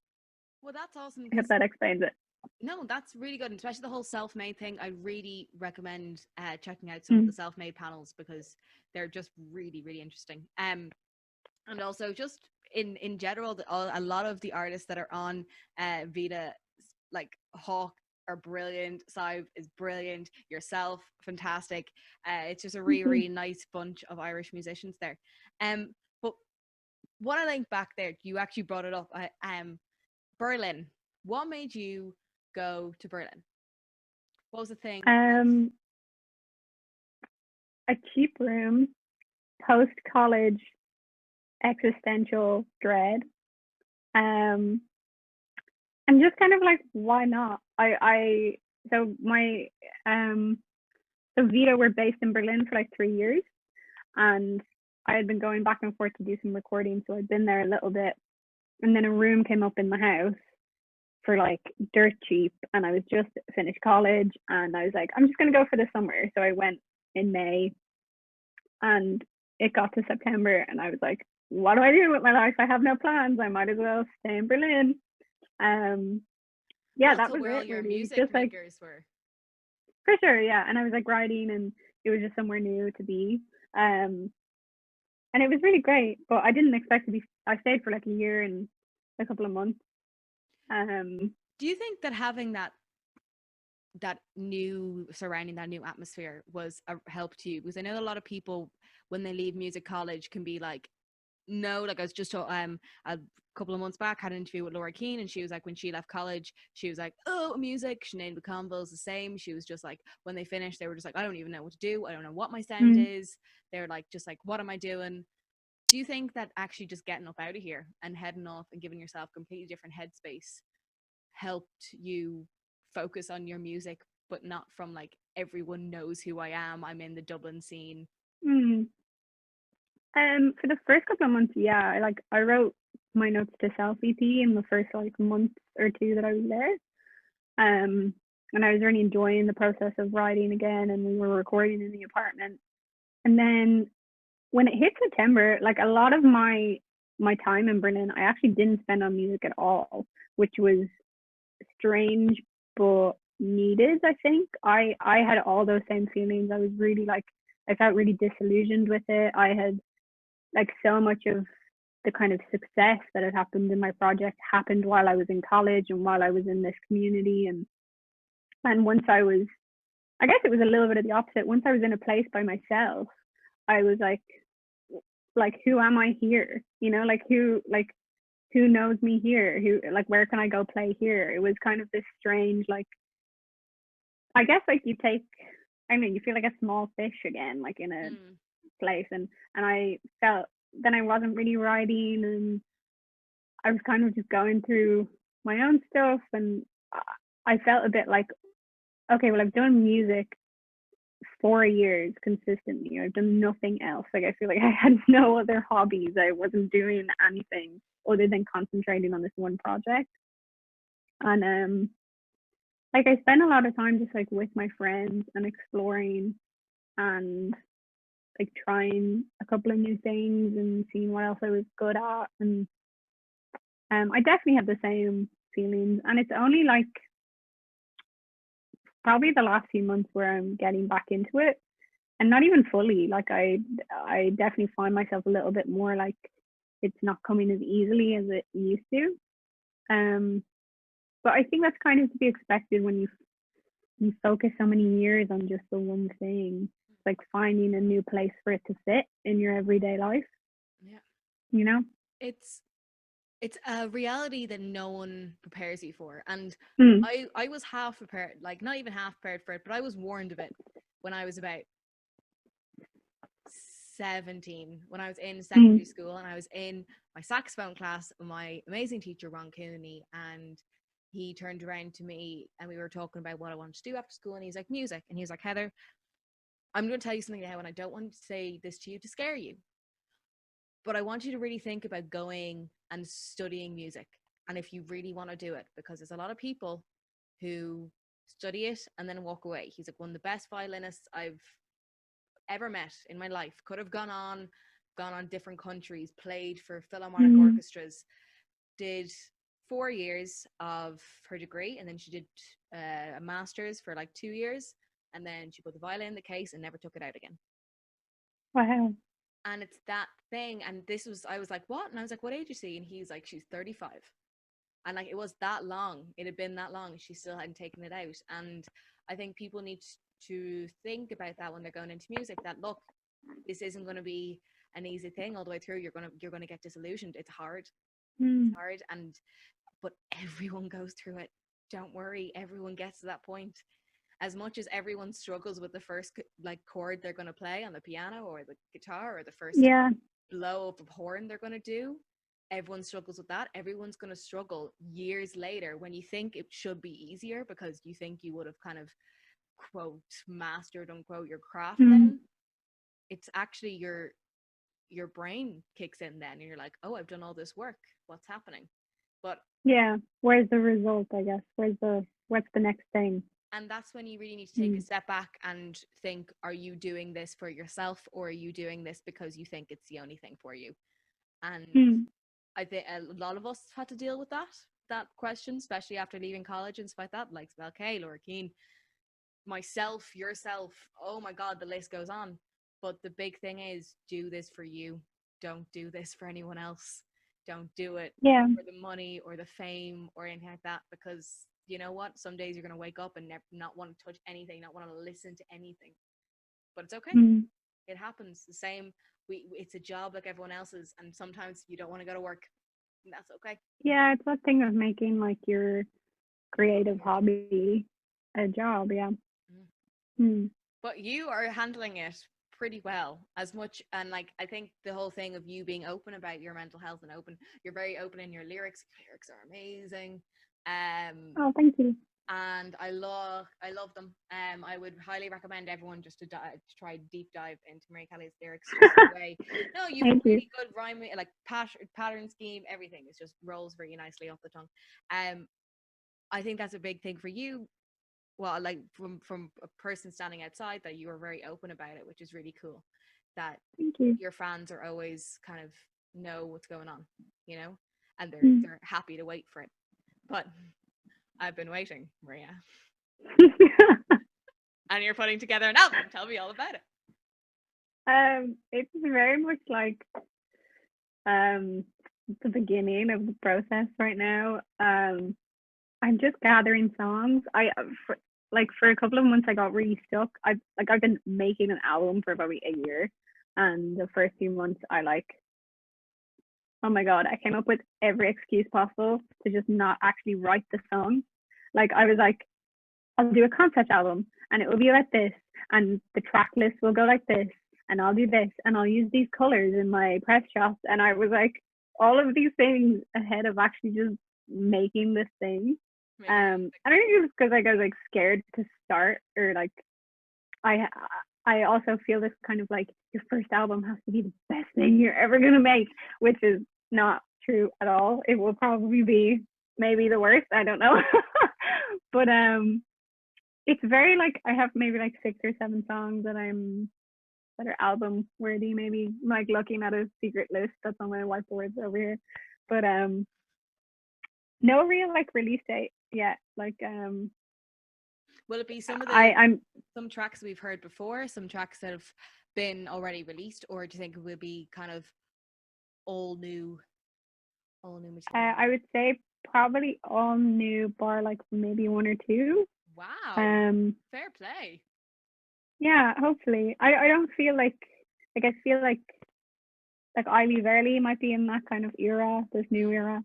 [SPEAKER 1] Well, that's awesome.
[SPEAKER 2] I hope that explains it.
[SPEAKER 1] No, that's really good, and especially the whole self-made thing. I really recommend checking out some of
[SPEAKER 2] Mm.
[SPEAKER 1] the self-made panels because they're just really, really interesting. And also just in general, a lot of the artists that are on Vita, like Hawk, are brilliant. Sive is brilliant. Yourself, fantastic. It's just a really,
[SPEAKER 2] Mm-hmm.
[SPEAKER 1] really nice bunch of Irish musicians there. But what I think back there, you actually brought it up. Berlin. What made you go to Berlin? What was the thing?
[SPEAKER 2] Um, a cheap room, post college existential dread. Um, and just kind of like, why not? So my so Vita were based in Berlin for like 3 years, and I had been going back and forth to do some recording, so I'd been there a little bit, and then a room came up in the house for like dirt cheap, and I was just finished college, and I was like, I'm just gonna go for the summer. So I went in May, and it got to September, and I was like, what do I do with my life? I have no plans. I might as well stay in Berlin. Yeah,
[SPEAKER 1] Well,
[SPEAKER 2] that
[SPEAKER 1] so
[SPEAKER 2] was
[SPEAKER 1] where all
[SPEAKER 2] it
[SPEAKER 1] your
[SPEAKER 2] really.
[SPEAKER 1] music
[SPEAKER 2] Just like,
[SPEAKER 1] makers were.
[SPEAKER 2] for sure, yeah. And I was like writing, and it was just somewhere new to be. Um, and it was really great, but I didn't expect to be. I stayed for like a year and a couple of months. Um,
[SPEAKER 1] Do you think that having that new surrounding, that new atmosphere was a help to you? Because I know a lot of people when they leave music college can be like, no, like I was just a couple of months back had an interview with Laura Keane, and she was like, when she left college, she was like, oh, music. Sinead McConville's the same. She was just like, when they finished, they were just like, I don't even know what to do. I don't know what my sound
[SPEAKER 2] mm,
[SPEAKER 1] is. They're like, just like, what am I doing? Do you think that actually just getting up out of here and heading off and giving yourself completely different headspace helped you focus on your music, but not from like everyone knows who I am, I'm in the Dublin scene?
[SPEAKER 2] mm. For the first couple of months, yeah, I wrote my notes to self EP in the first like month or two that I was there. And I was really enjoying the process of writing again, and we were recording in the apartment. And then when it hit September, like a lot of my time in Berlin, I actually didn't spend on music at all, which was strange but needed. I think I had all those same feelings. I was really like, I felt really disillusioned with it. I had like so much of the kind of success that had happened in my project happened while I was in college and while I was in this community. And once I was, I guess it was a little bit of the opposite. Once I was in a place by myself, I was like who am I here? You know, like who knows me here? Who, like, where can I go play here? It was kind of this strange, like, I guess like you take, I mean, you feel like a small fish again, like in a
[SPEAKER 1] Mm.
[SPEAKER 2] place. And I felt then I wasn't really writing, and I was kind of just going through my own stuff, and I felt a bit like, okay, well, I've done music 4 years consistently. I've done nothing else. Like I feel like I had no other hobbies. I wasn't doing anything other than concentrating on this one project. And like I spent a lot of time just like with my friends and exploring and like trying a couple of new things and seeing what else I was good at. And I definitely have the same feelings. And it's only like probably the last few months where I'm getting back into it, and not even fully. Like I definitely find myself a little bit more like it's not coming as easily as it used to. Um, but I think that's kind of to be expected when you focus so many years on just the one thing. Like finding a new place for it to fit in your everyday life.
[SPEAKER 1] Yeah.
[SPEAKER 2] You know.
[SPEAKER 1] It's it's a reality that no one prepares you for. And
[SPEAKER 2] Mm,
[SPEAKER 1] I was half prepared, like not even half prepared for it, but I was warned of it when I was about 17, when I was in
[SPEAKER 2] mm,
[SPEAKER 1] secondary school, and I was in my saxophone class with my amazing teacher Ron Cooney, and he turned around to me and we were talking about what I wanted to do after school, and he's like, music. And he's like, Heather, I'm going to tell you something now, and I don't want to say this to you to scare you, but I want you to really think about going and studying music, and if you really want to do it, because there's a lot of people who study it and then walk away. He's like, one of the best violinists I've ever met in my life, could have gone on different countries, played for philharmonic
[SPEAKER 2] mm,
[SPEAKER 1] orchestras, did 4 years of her degree, and then she did a master's for like 2 years, and then she put the violin in the case and never took it out again.
[SPEAKER 2] Wow.
[SPEAKER 1] And it's that thing. And I was like, what? And I was like, what age is she? And he's like, she's 35. And like, it was that long. It had been that long. She still hadn't taken it out. And I think people need to think about that when they're going into music, that look, this isn't going to be an easy thing all the way through. You're going to get disillusioned. It's hard.
[SPEAKER 2] Mm.
[SPEAKER 1] It's hard. But everyone goes through it. Don't worry. Everyone gets to that point. As much as everyone struggles with the first like chord they're going to play on the piano or the guitar, or the first
[SPEAKER 2] Yeah.
[SPEAKER 1] blow of a horn they're going to do, everyone struggles with that. Everyone's going to struggle years later when you think it should be easier because you think you would have kind of, quote, mastered, unquote, your craft.
[SPEAKER 2] Mm.
[SPEAKER 1] Then it's actually your brain kicks in then, and you're like, oh, I've done all this work, what's happening? But
[SPEAKER 2] yeah, where's the result, I guess? What's the next thing?
[SPEAKER 1] and that's when you really need to take a step back and think, are you doing this for yourself, or are you doing this because you think it's the only thing for you? And I think a lot of us had to deal with that question, especially after leaving college and stuff like that, like Spell K, Laura Keane, myself, yourself. Oh my God, the list goes on. But the big thing is, do this for you. Don't do this for anyone else. Don't do it for the money or the fame or anything like that, because you know what? Some days you're going to wake up and not want to touch anything, not want to listen to anything. But it's okay. It happens. The same. It's a job like everyone else's, and sometimes you don't want to go to work. And that's okay.
[SPEAKER 2] Yeah, it's that thing of making like your creative hobby a job. Yeah.
[SPEAKER 1] But you are handling it pretty well, as much, and like I think the whole thing of you being open about your mental health and you're very open in your lyrics. Your lyrics are amazing.
[SPEAKER 2] Oh, thank you.
[SPEAKER 1] And I love them. I would highly recommend everyone just to try deep dive into Maria Kelly's lyrics. Just the way, no, you've a really good rhyme, like pattern scheme. Everything is just rolls very nicely off the tongue. I think that's a big thing for you. Well, like from a person standing outside, that you are very open about it, which is really cool. That your fans are always kind of know what's going on, you know, and they're happy to wait for it. But I've been waiting, Maria. And you're putting together an album. Tell me all about it.
[SPEAKER 2] It's very much like the beginning of the process right now. I'm just gathering songs. For a couple of months I got really stuck. I've been making an album for probably a year, and the first few months I oh my God, I came up with every excuse possible to just not actually write the song. Like I was like, I'll do a concept album and it will be like this, and the track list will go like this, and I'll do this, and I'll use these colors in my press shots. And I was like, all of these things ahead of actually just making this thing. I don't think it was because like I was like scared to start, or like I also feel this kind of like your first album has to be the best thing you're ever gonna make, which is not true at all. It will probably be maybe the worst. I don't know. But it's very like I have maybe like 6 or 7 songs that are album worthy. Maybe I'm like looking at a secret list that's on my whiteboards over here. But no real like release date yet. Like
[SPEAKER 1] will it be some of some tracks we've heard before, some tracks that have been already released, or do you think it will be kind of all new material?
[SPEAKER 2] I would say probably all new, bar like maybe 1 or 2.
[SPEAKER 1] Wow. Fair play.
[SPEAKER 2] Yeah, hopefully. I don't feel like I feel like I Leave Early might be in that kind of era, this new era.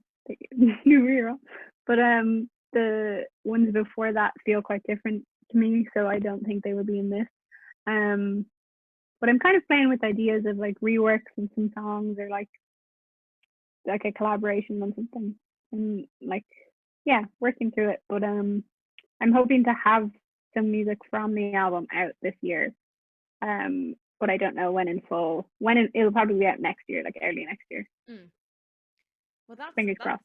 [SPEAKER 2] But the ones before that feel quite different to me, so I don't think they would be in this. But I'm kind of playing with ideas of like reworks and some songs, or like a collaboration on something, and like working through it. But I'm hoping to have some music from the album out this year. But I don't know when in full. It'll probably be out next year, like early next year.
[SPEAKER 1] Well, that's
[SPEAKER 2] fingers crossed.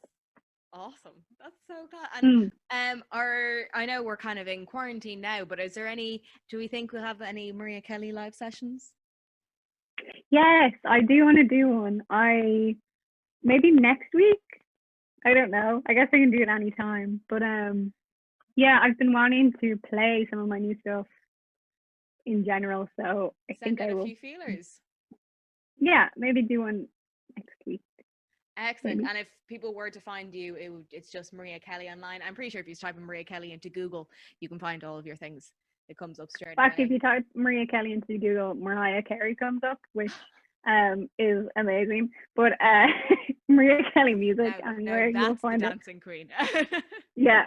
[SPEAKER 1] Awesome. That's so good. And I know we're kind of in quarantine now, but do we think we'll have any Maria Kelly live sessions?
[SPEAKER 2] Yes, I do want to do one. Maybe next week. I don't know. I guess I can do it anytime. But yeah, I've been wanting to play some of my new stuff in general, so I
[SPEAKER 1] Send
[SPEAKER 2] think
[SPEAKER 1] out
[SPEAKER 2] I
[SPEAKER 1] a
[SPEAKER 2] will.
[SPEAKER 1] few feelers.
[SPEAKER 2] Yeah, maybe do one next week.
[SPEAKER 1] Excellent.
[SPEAKER 2] Maybe.
[SPEAKER 1] And if people were to find you, it's just Maria Kelly online. I'm pretty sure if you type in Maria Kelly into Google, you can find all of your things. It comes up straight
[SPEAKER 2] Actually, if
[SPEAKER 1] away.
[SPEAKER 2] you type Maria Kelly into Google, Mariah Carey comes up, which is amazing. But Maria Kelly music
[SPEAKER 1] Now
[SPEAKER 2] anywhere, you'll
[SPEAKER 1] that's the
[SPEAKER 2] find it.
[SPEAKER 1] dancing queen.
[SPEAKER 2] Yeah,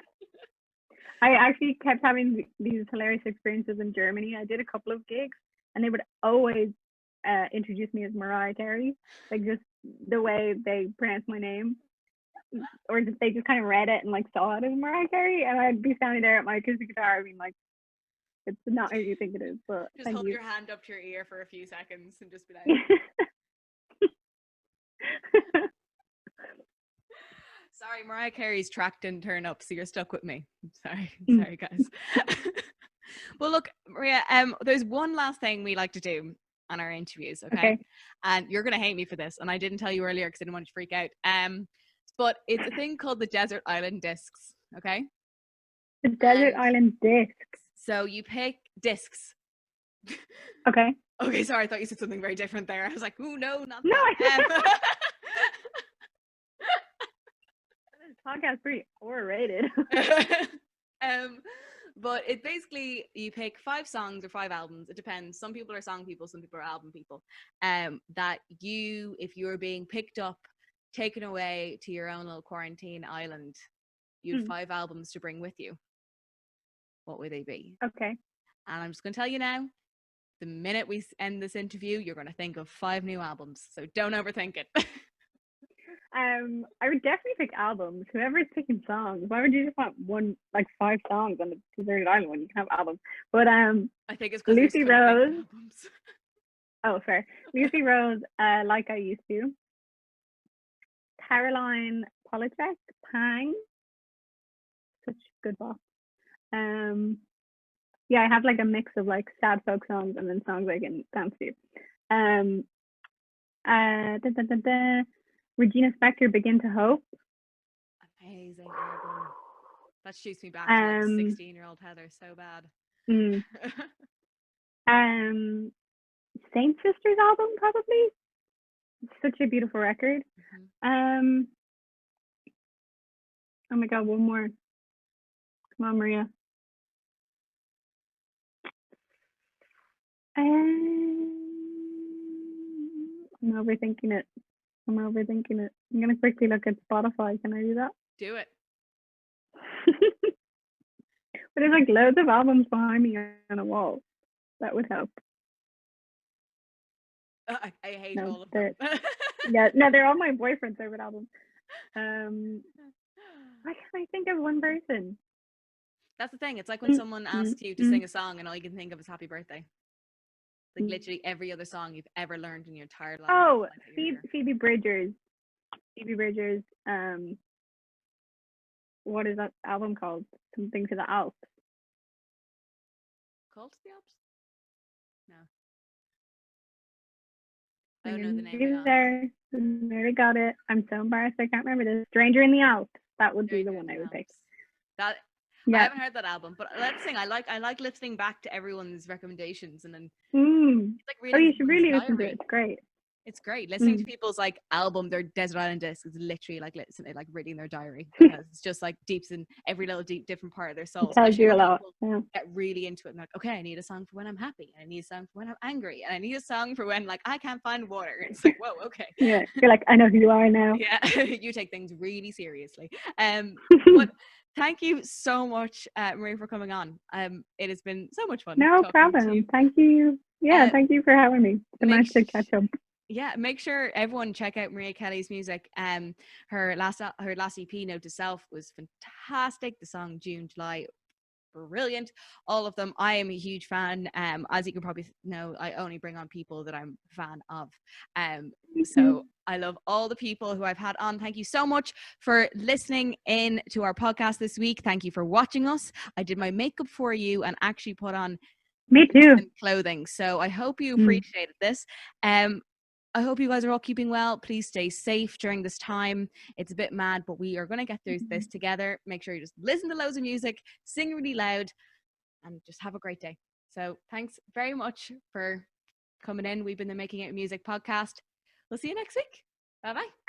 [SPEAKER 2] I actually kept having these hilarious experiences in Germany. I did a couple of gigs, and they would always introduce me as Mariah Carey, like just the way they pronounce my name, or they just kind of read it and like saw it as Mariah Carey, and I'd be standing there at my acoustic guitar, being like, "It's not who you think it is." But
[SPEAKER 1] Just
[SPEAKER 2] thank
[SPEAKER 1] hold
[SPEAKER 2] you.
[SPEAKER 1] your hand up to your ear for a few seconds and just be like, sorry, Mariah Carey's track didn't turn up, so you're stuck with me. Sorry, guys. Well, look, Maria, there's one last thing we like to do on our interviews, okay? And you're gonna hate me for this, and I didn't tell you earlier because I didn't want you to freak out. But it's a thing called the Desert Island Discs, okay?
[SPEAKER 2] The Desert Island Discs.
[SPEAKER 1] So you pick discs.
[SPEAKER 2] Okay.
[SPEAKER 1] Okay, sorry, I thought you said something very different there. I was like, oh no, not
[SPEAKER 2] No.
[SPEAKER 1] that.
[SPEAKER 2] This podcast pretty R-rated.
[SPEAKER 1] But it basically, you pick 5 songs or 5 albums. It depends. Some people are song people, some people are album people. That you, if you're being picked up, taken away to your own little quarantine island, you had 5 albums to bring with you. What would they be?
[SPEAKER 2] Okay.
[SPEAKER 1] And I'm just going to tell you now, the minute we end this interview, you're going to think of 5 new albums. So don't overthink it.
[SPEAKER 2] I would definitely pick albums. Whoever's picking songs, why would you just want 5 songs on the deserted island when you can have albums? But
[SPEAKER 1] I think it's because
[SPEAKER 2] Lucy Rose.
[SPEAKER 1] Albums.
[SPEAKER 2] Oh, fair. Lucy Rose, Like I Used to. Caroline Polachek, Pang. Such good box. Yeah, I have like a mix of like sad folk songs and then songs I can dance to. Regina Spektor, Begin to Hope.
[SPEAKER 1] Amazing album. That shoots me back to like 16-year-old Heather so bad.
[SPEAKER 2] Saint Sisters album, probably. It's such a beautiful record. Oh my god, one more. Come on, Maria. I'm overthinking it. I'm gonna quickly look at Spotify. Can I do that?
[SPEAKER 1] Do it.
[SPEAKER 2] But there's like loads of albums behind me on a wall. That would help.
[SPEAKER 1] I hate all of them.
[SPEAKER 2] Yeah, no, they're all my boyfriend's favorite albums. Why can't I think of one person?
[SPEAKER 1] That's the thing. It's like when someone asks you to sing a song and all you can think of is Happy Birthday. Like literally every other song you've ever learned in your entire life.
[SPEAKER 2] Oh, Phoebe Bridgers. What is that album called? Something to the Alps.
[SPEAKER 1] Called to the Alps? No. I don't know the name.
[SPEAKER 2] There. Nearly got it. I'm so embarrassed. I can't remember this. Stranger in the Alps. That would be the one I would pick.
[SPEAKER 1] That I haven't heard that album, but let's sing. I like listening back to everyone's recommendations, and then it's like reading.
[SPEAKER 2] Oh, you should really listen to it. It's great.
[SPEAKER 1] It's great listening to people's like album, their Desert Island Disc is literally like listening, like reading their diary, because it's just like deeps in every little different part of their soul.
[SPEAKER 2] It tells you a lot.
[SPEAKER 1] Get really into it and like, okay, I need a song for when I'm happy, and I need a song for when I'm angry, and I need a song for when like I can't find water. It's like, whoa, okay.
[SPEAKER 2] Yeah, you're like, I know who you are now.
[SPEAKER 1] Yeah, you take things really seriously. But thank you so much, Marie, for coming on. It has been so much fun.
[SPEAKER 2] No problem. Thank you. Yeah, thank you for having me. It's nice to catch up.
[SPEAKER 1] Yeah, make sure everyone check out Maria Kelly's music. Her last EP, Note to Self, was fantastic. The song June, July, brilliant. All of them. I am a huge fan. As you can probably know, I only bring on people that I'm a fan of. So I love all the people who I've had on. Thank you so much for listening in to our podcast this week. Thank you for watching us. I did my makeup for you and actually put on
[SPEAKER 2] me too
[SPEAKER 1] clothing. So I hope you appreciated this. I hope you guys are all keeping well. Please stay safe during this time. It's a bit mad, but we are going to get through this together. Make sure you just listen to loads of music, sing really loud, and just have a great day. So thanks very much for coming in. We've been the Making It Music podcast. We'll see you next week. Bye bye.